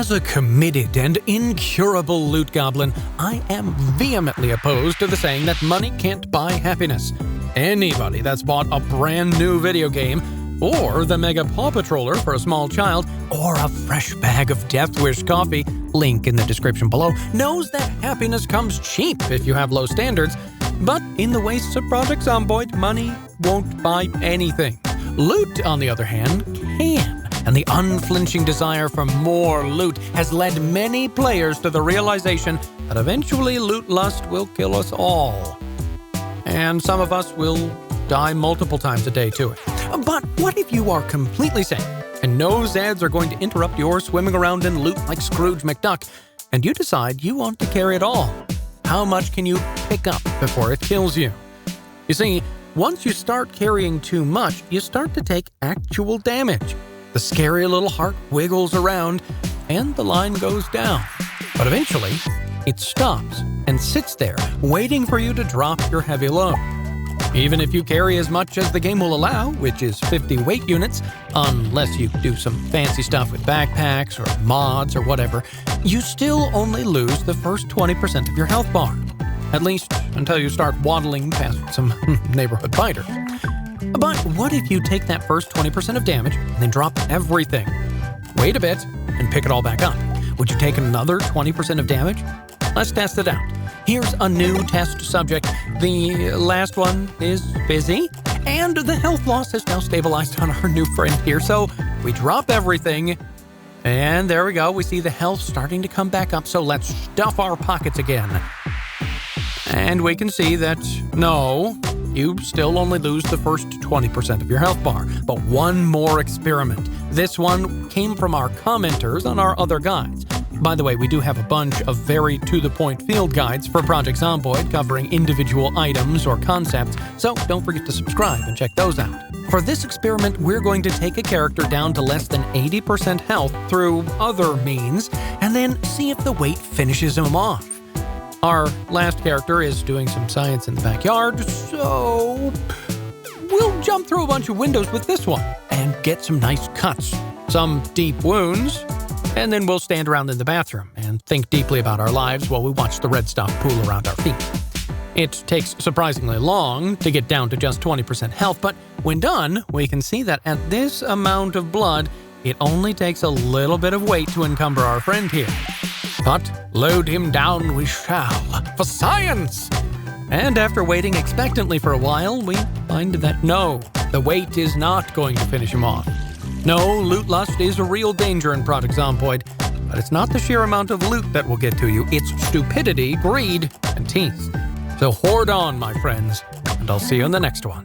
As a committed and incurable loot goblin, I am vehemently opposed to the saying that money can't buy happiness. Anybody that's bought a brand new video game, or the Mega Paw Patroller for a small child, or a fresh bag of Death Wish coffee, link in the description below, knows that happiness comes cheap if you have low standards. But in the wastes of Project Zomboid, money won't buy anything. Loot, on the other hand, can. And the unflinching desire for more loot has led many players to the realization that eventually loot lust will kill us all. And some of us will die multiple times a day to it. But what if you are completely sane, and no Zeds are going to interrupt your swimming around in loot like Scrooge McDuck, and you decide you want to carry it all? How much can you pick up before it kills you? You see, once you start carrying too much, you start to take actual damage. The scary little heart wiggles around, and the line goes down. But eventually, it stops and sits there, waiting for you to drop your heavy load. Even if you carry as much as the game will allow, which is 50 weight units, unless you do some fancy stuff with backpacks or mods or whatever, you still only lose the first 20% of your health bar. At least until you start waddling past some neighborhood fighter. But what if you take that first 20% of damage and then drop everything? Wait a bit and pick it all back up. Would you take another 20% of damage? Let's test it out. Here's a new test subject. The last one is busy, and the health loss has now stabilized on our new friend here. So we drop everything, and there we go. We see the health starting to come back up, so let's stuff our pockets again. And we can see that, no, you still only lose the first 20% of your health bar. But one more experiment. This one came from our commenters on our other guides. By the way, we do have a bunch of very to-the-point field guides for Project Zomboid covering individual items or concepts, so don't forget to subscribe and check those out. For this experiment, we're going to take a character down to less than 80% health through other means, and then see if the weight finishes him off. Our last character is doing some science in the backyard, so we'll jump through a bunch of windows with this one and get some nice cuts, some deep wounds, and then we'll stand around in the bathroom and think deeply about our lives while we watch the red stuff pool around our feet. It takes surprisingly long to get down to just 20% health, but when done, we can see that at this amount of blood, it only takes a little bit of weight to encumber our friend here. But load him down we shall, for science! And after waiting expectantly for a while, we find that no, the weight is not going to finish him off. No, loot lust is a real danger in Project Zomboid, but it's not the sheer amount of loot that will get to you, it's stupidity, greed, and teeth. So hoard on, my friends, and I'll see you in the next one.